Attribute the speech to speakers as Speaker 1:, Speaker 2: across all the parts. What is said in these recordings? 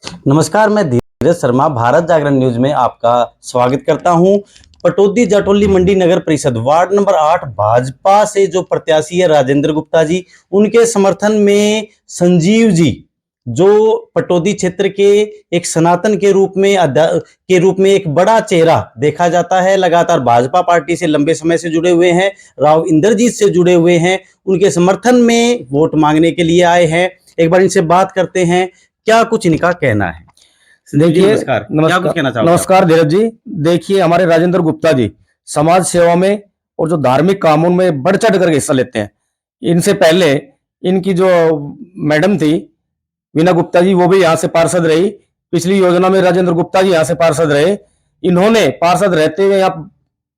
Speaker 1: नमस्कार, मैं धीरज शर्मा भारत जागरण न्यूज में आपका स्वागत करता हूं। पटौदी जाटौली मंडी नगर परिषद वार्ड नंबर 8 भाजपा से जो प्रत्याशी है राजेंद्र गुप्ता जी, उनके समर्थन में संजीव जी, जो पटौदी क्षेत्र के एक सनातन के रूप में एक बड़ा चेहरा देखा जाता है, लगातार भाजपा पार्टी से लंबे समय से जुड़े हुए हैं, राव इंद्रजीत से जुड़े हुए हैं, उनके समर्थन में वोट मांगने के लिए आए हैं। एक बार इनसे बात करते हैं, क्या कुछ इनका कहना है।
Speaker 2: देखिए,
Speaker 1: नमस्कार, क्या कुछ कहना चाहोगे?
Speaker 2: नमस्कार धीरज जी। देखिए, हमारे राजेंद्र गुप्ता जी समाज सेवा में और जो धार्मिक कामों में बढ़ चढ़ कर हिस्सा लेते हैं। इनसे पहले इनकी जो मैडम थी वीना गुप्ता जी, वो भी यहाँ से पार्षद रही। पिछली योजना में राजेंद्र गुप्ता जी यहाँ से पार्षद रहे। इन्होंने पार्षद रहते हुए यहाँ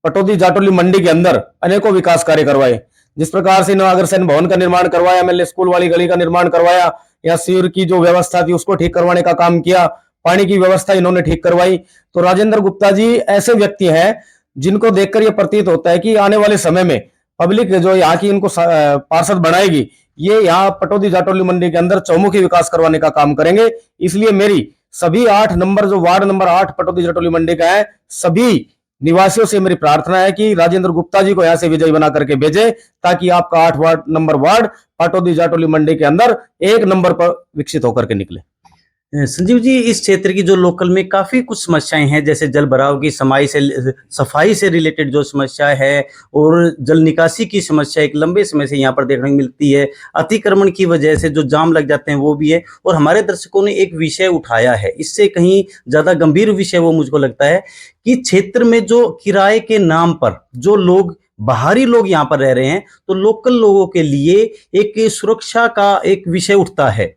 Speaker 2: पटौदी जाटौली मंडी के अंदर अनेकों विकास कार्य करवाए। जिस प्रकार से अग्रसेन भवन का निर्माण करवाया, एमएलए स्कूल वाली गली का निर्माण करवाया, या सीवर की जो व्यवस्था थी उसको ठीक करवाने का काम किया, पानी की व्यवस्था इन्होंने ठीक करवाई। तो राजेंद्र गुप्ता जी ऐसे व्यक्ति हैं जिनको देखकर यह प्रतीत होता है कि आने वाले समय में पब्लिक जो यहाँ की इनको पार्षद बनाएगी, ये यहाँ पटौदी जाटौली मंडी के अंदर चौमुखी विकास करवाने का काम करेंगे। इसलिए मेरी सभी 8 नंबर जो वार्ड नंबर 8 पटौदी जाटौली मंडी का है, सभी निवासियों से मेरी प्रार्थना है कि राजेंद्र गुप्ता जी को यहाँ से विजयी बना करके भेजे, ताकि आपका 8 नंबर वार्ड पटौदी जाटौली मंडी के अंदर 1 नंबर पर विकसित होकर के निकले।
Speaker 1: संजीव जी, इस क्षेत्र की जो लोकल में काफी कुछ समस्याएं हैं, जैसे जल भराव की सफाई से रिलेटेड जो समस्या है, और जल निकासी की समस्या एक लंबे समय से यहाँ पर देखने को मिलती है। अतिक्रमण की वजह से जो जाम लग जाते हैं वो भी है। और हमारे दर्शकों ने एक विषय उठाया है, इससे कहीं ज्यादा गंभीर विषय वो मुझको लगता है कि क्षेत्र में जो किराए के नाम पर जो लोग बाहरी लोग यहाँ पर रह रहे हैं, तो लोकल लोगों के लिए एक सुरक्षा का एक विषय उठता है।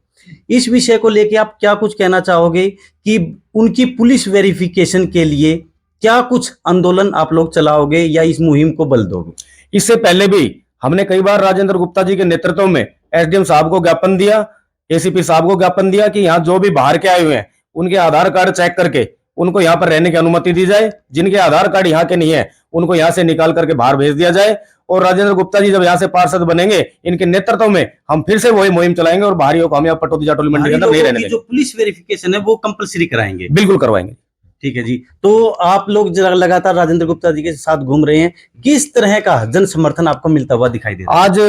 Speaker 1: इस विषय को लेके आप क्या कुछ कहना चाहोगे कि उनकी पुलिस वेरिफिकेशन के लिए क्या कुछ आंदोलन आप लोग चलाओगे या इस मुहिम को बल दोगे?
Speaker 2: इससे पहले भी हमने कई बार राजेंद्र गुप्ता जी के नेतृत्व में एसडीएम साहब को ज्ञापन दिया, एसीपी साहब को ज्ञापन दिया कि यहाँ जो भी बाहर के आए हुए हैं उनके आधार कार्ड चेक करके उनको यहाँ पर रहने की अनुमति दी जाए। जिनके आधार कार्ड यहाँ के नहीं है उनको यहाँ से निकाल करके बाहर भेज दिया जाए। और राजेंद्र गुप्ता जी जब यहाँ से पार्षद बनेंगे, इनके नेतृत्व में हम फिर से वही मुहिम चलाएंगे और बाहरियों को हम यहाँ पटौदी जाटौली मंडी के अंदर नहीं रहने देंगे।
Speaker 1: जो पुलिस वेरिफिकेशन है वो कंपलसरी कराएंगे?
Speaker 2: बिल्कुल करवाएंगे।
Speaker 1: ठीक है जी। तो आप लोग लगातार राजेंद्र गुप्ता जी के साथ घूम रहे हैं, किस तरह का जन समर्थन आपको मिलता हुआ दिखाई दे रहा है?
Speaker 2: आज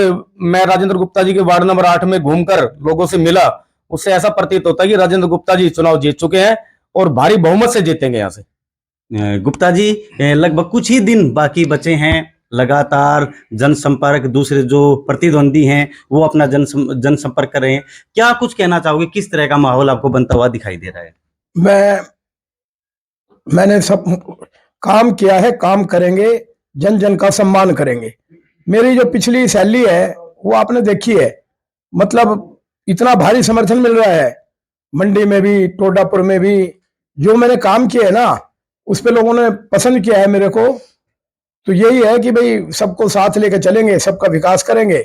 Speaker 2: मैं राजेंद्र गुप्ता जी के वार्ड नंबर 8 में घूमकर लोगों से मिला, उससे ऐसा प्रतीत होता है कि राजेंद्र गुप्ता जी चुनाव जीत चुके हैं और भारी बहुमत से जीतेंगे यहाँ से।
Speaker 1: गुप्ता जी, लगभग कुछ ही दिन बाकी बचे हैं, लगातार जनसंपर्क, दूसरे जो प्रतिद्वंदी हैं वो अपना जनसंपर्क कर रहे हैं, क्या कुछ कहना चाहोगे? किस तरह का माहौल आपको बनता हुआ दिखाई दे रहा है?
Speaker 3: मैंने सब काम किया है, काम करेंगे, जन जन का सम्मान करेंगे। मेरी जो पिछली सैली है वो आपने देखी है, मतलब इतना भारी समर्थन मिल रहा है मंडी में भी, टोडापुर में भी। जो मैंने काम किए है ना, उस पे लोगों ने पसंद किया है मेरे को। तो यही है कि भाई सबको साथ लेकर चलेंगे, सबका विकास करेंगे,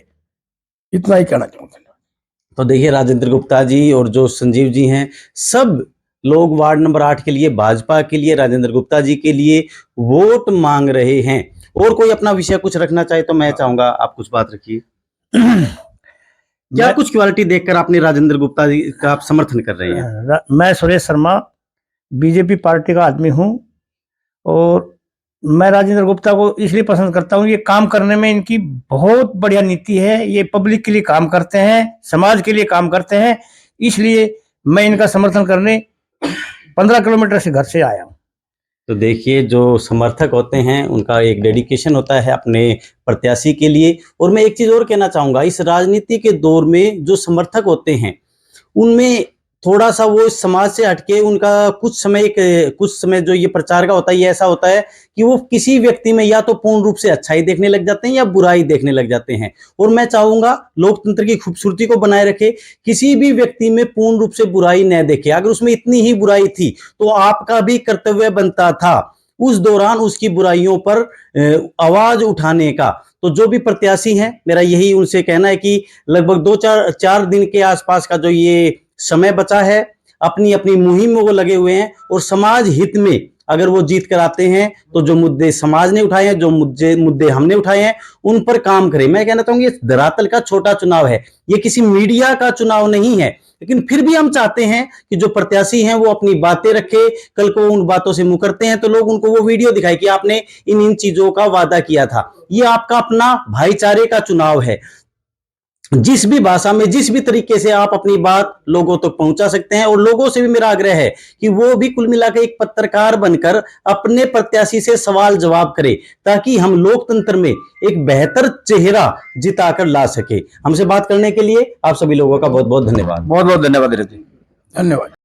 Speaker 3: इतना ही कहना चाहूंगा।
Speaker 1: तो देखिए, राजेंद्र गुप्ता जी और जो संजीव जी हैं, सब लोग वार्ड नंबर 8 के लिए, भाजपा के लिए, राजेंद्र गुप्ता जी के लिए वोट मांग रहे हैं। और कोई अपना विषय कुछ रखना चाहे तो मैं चाहूंगा आप कुछ बात रखिए। क्या कुछ क्वालिटी देखकर आपने राजेंद्र गुप्ता जी का आप समर्थन कर रहे हैं?
Speaker 4: मैं सुरेश शर्मा बीजेपी पार्टी का आदमी हूं, और मैं राजेंद्र गुप्ता को इसलिए पसंद करता हूं, ये काम करने में इनकी बहुत बढ़िया नीति है। ये पब्लिक के लिए काम करते हैं, समाज के लिए काम करते हैं, इसलिए मैं इनका समर्थन करने 15 किलोमीटर से घर से आया हूं।
Speaker 1: तो देखिए, जो समर्थक होते हैं उनका एक डेडिकेशन होता है अपने प्रत्याशी के लिए। और मैं एक चीज और कहना चाहूंगा, इस राजनीति के दौर में जो समर्थक होते हैं उनमें थोड़ा सा वो इस समाज से हटके उनका कुछ समय जो ये प्रचार का होता है, ये ऐसा होता है कि वो किसी व्यक्ति में या तो पूर्ण रूप से अच्छाई देखने लग जाते हैं या बुराई देखने लग जाते हैं। और मैं चाहूंगा लोकतंत्र की खूबसूरती को बनाए रखे, किसी भी व्यक्ति में पूर्ण रूप से बुराई न देखे। अगर उसमें इतनी ही बुराई थी तो आपका भी कर्तव्य बनता था उस दौरान उसकी बुराइयों पर आवाज उठाने का। तो जो भी प्रत्याशी हैं, मेरा यही उनसे कहना है कि लगभग 2-4 दिन के आसपास का जो ये समय बचा है, अपनी अपनी मुहिम में वो लगे हुए हैं और समाज हित में अगर वो जीत कर आते हैं तो जो मुद्दे समाज ने उठाए हैं, जो मुद्दे हमने उठाए हैं, उन पर काम करें। मैं कहना चाहूंगी ये धरातल का छोटा चुनाव है, ये किसी मीडिया का चुनाव नहीं है, लेकिन फिर भी हम चाहते हैं कि जो प्रत्याशी हैं वो अपनी बातें रखे, कल को उन बातों से मुकरते हैं तो लोग उनको वो वीडियो दिखाए कि आपने इन चीजों का वादा किया था। ये आपका अपना भाईचारे का चुनाव है। जिस भी भाषा में, जिस भी तरीके से आप अपनी बात लोगों तक पहुंचा सकते हैं, और लोगों से भी मेरा आग्रह है कि वो भी कुल मिलाकर एक पत्रकार बनकर अपने प्रत्याशी से सवाल जवाब करें, ताकि हम लोकतंत्र में एक बेहतर चेहरा जिताकर ला सके। हमसे बात करने के लिए आप सभी लोगों का बहुत बहुत धन्यवाद।
Speaker 2: बहुत बहुत धन्यवाद।
Speaker 3: धन्यवाद।